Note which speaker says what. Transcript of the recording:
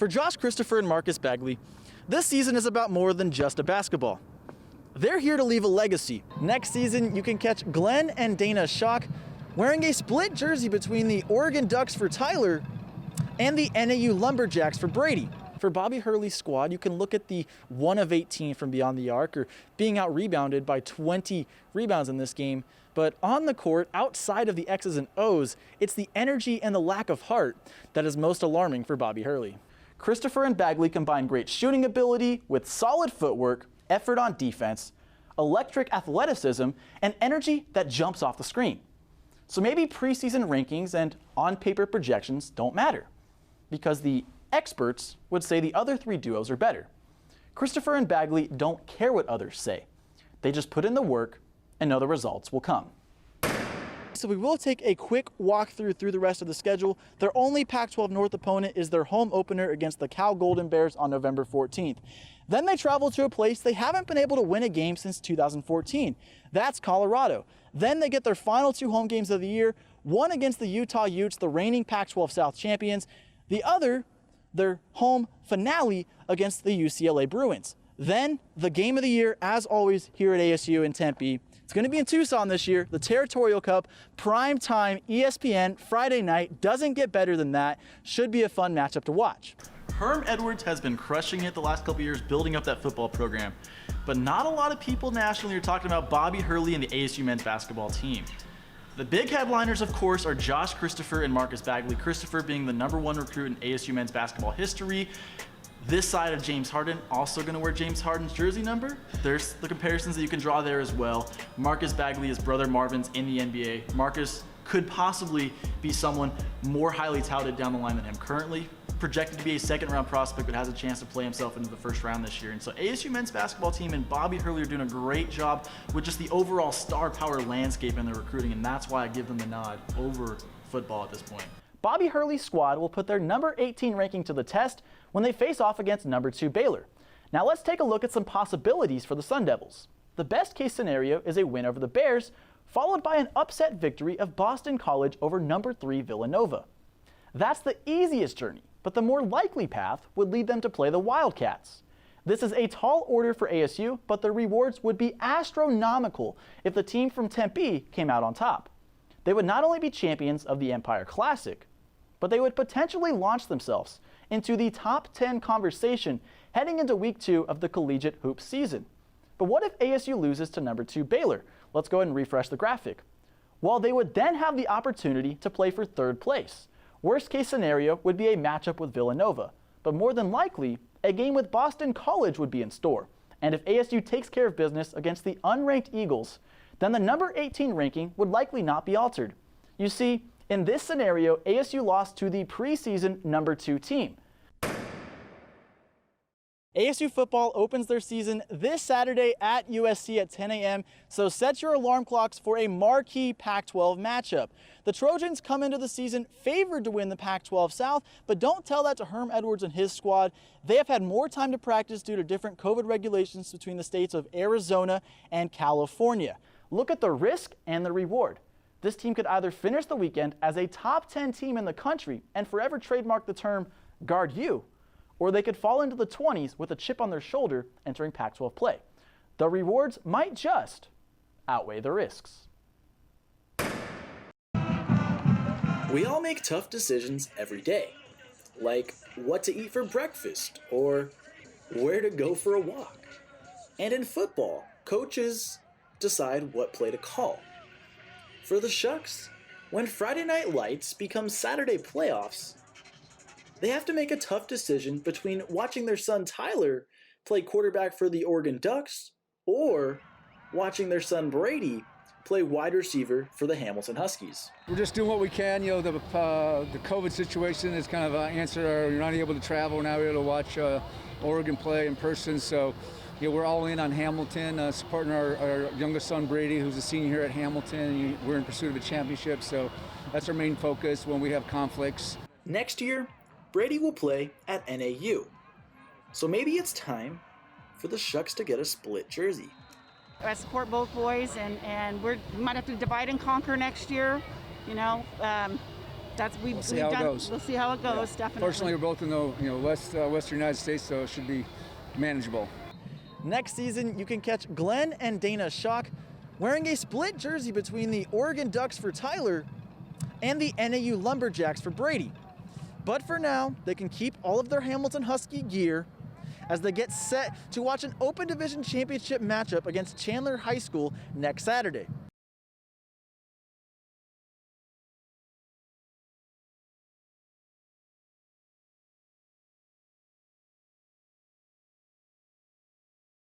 Speaker 1: For Josh Christopher and Marcus Bagley, this season is about more than just a basketball. They're here to leave a legacy. Next season, you can catch Glenn and Dana Schock wearing a split jersey between the Oregon Ducks for Tyler and the NAU Lumberjacks for Brady. For Bobby Hurley's squad, you can look at the 1 of 18 from beyond the arc or being out-rebounded by 20 rebounds in this game. But on the court, outside of the X's and O's, it's the energy and the lack of heart that is most alarming for Bobby Hurley. Christopher and Bagley combine great shooting ability with solid footwork, effort on defense, electric athleticism, and energy that jumps off the screen. So maybe preseason rankings and on-paper projections don't matter, because the experts would say the other three duos are better. Christopher and Bagley don't care what others say. They just put in the work and know the results will come. So we will take a quick walkthrough through the rest of the schedule. Their only Pac-12 North opponent is their home opener against the Cal Golden Bears on November 14th. Then they travel to a place they haven't been able to win a game since 2014. That's Colorado. Then they get their final 2 home games of the year, one against the Utah Utes, the reigning Pac-12 South champions, the other, their home finale against the UCLA Bruins. Then the game of the year, as always, here at ASU in Tempe. It's going to be in Tucson this year, the Territorial Cup, prime time, ESPN, Friday night. Doesn't get better than that. Should be a fun matchup to watch. Herm Edwards has been crushing it the last couple years, building up that football program. But not a lot of people nationally are talking about Bobby Hurley and the ASU men's basketball team. The big headliners, of course, are Josh Christopher and Marcus Bagley. Christopher being the #1 recruit in ASU men's basketball history. This side of James Harden, also going to wear James Harden's jersey number. There's the comparisons that you can draw there as well. Marcus Bagley is brother Marvin's in the NBA. Marcus could possibly be someone more highly touted down the line than him currently. Projected to be a second-round prospect, but has a chance to play himself into the first round this year. And so ASU men's basketball team and Bobby Hurley are doing a great job with just the overall star power landscape in their recruiting, and that's why I give them the nod over football at this point. Bobby Hurley's squad will put their number 18 ranking to the test when they face off against number 2 Baylor. Now let's take a look at some possibilities for the Sun Devils. The best case scenario is a win over the Bears, followed by an upset victory of Boston College over number 3 Villanova. That's the easiest journey, but the more likely path would lead them to play the Wildcats. This is a tall order for ASU, but the rewards would be astronomical if the team from Tempe came out on top. They would not only be champions of the Empire Classic, but they would potentially launch themselves into the top 10 conversation heading into week 2 of the collegiate hoop season. But what if ASU loses to number 2 Baylor? Let's go ahead and refresh the graphic. Well, they would then have the opportunity to play for 3rd place. Worst case scenario would be a matchup with Villanova, but more than likely, a game with Boston College would be in store. And if ASU takes care of business against the unranked Eagles, then the number 18 ranking would likely not be altered. You see, in this scenario, ASU lost to the preseason number 2 team. ASU football opens their season this Saturday at USC at 10 a.m., so set your alarm clocks for a marquee Pac-12 matchup. The Trojans come into the season favored to win the Pac-12 South, but don't tell that to Herm Edwards and his squad. They have had more time to practice due to different COVID regulations between the states of Arizona and California. Look at the risk and the reward. This team could either finish the weekend as a top 10 team in the country and forever trademark the term guard you, or they could fall into the 20s with a chip on their shoulder entering Pac-12 play. The rewards might just outweigh the risks.
Speaker 2: We all make tough decisions every day, like what to eat for breakfast or where to go for a walk. And in football, coaches decide what play to call. For the Shucks, when Friday Night Lights become Saturday playoffs, they have to make a tough decision between watching their son Tyler play quarterback for the Oregon Ducks or watching their son Brady play wide receiver for the Hamilton Huskies.
Speaker 3: We're just doing what we can. You know, the COVID situation is kind of an answer. You're not able to travel. Now we're able to watch Oregon play in person. So, you know, we're all in on Hamilton, supporting our youngest son Brady, who's a senior here at Hamilton. We're in pursuit of a championship, so that's our main focus when we have conflicts.
Speaker 2: Next year, Brady will play at NAU. So maybe it's time for the Shucks to get a split jersey.
Speaker 4: I support both boys, and we might have to divide and conquer next year. You know,
Speaker 3: We'll see how it goes.
Speaker 4: We'll see how it goes. Definitely.
Speaker 3: Fortunately, we're both in the western United States, so it should be manageable.
Speaker 1: Next season, you can catch Glenn and Dana Schock wearing a split jersey between the Oregon Ducks for Tyler and the NAU Lumberjacks for Brady. But for now, they can keep all of their Hamilton Husky gear as they get set to watch an Open Division Championship matchup against Chandler High School next Saturday.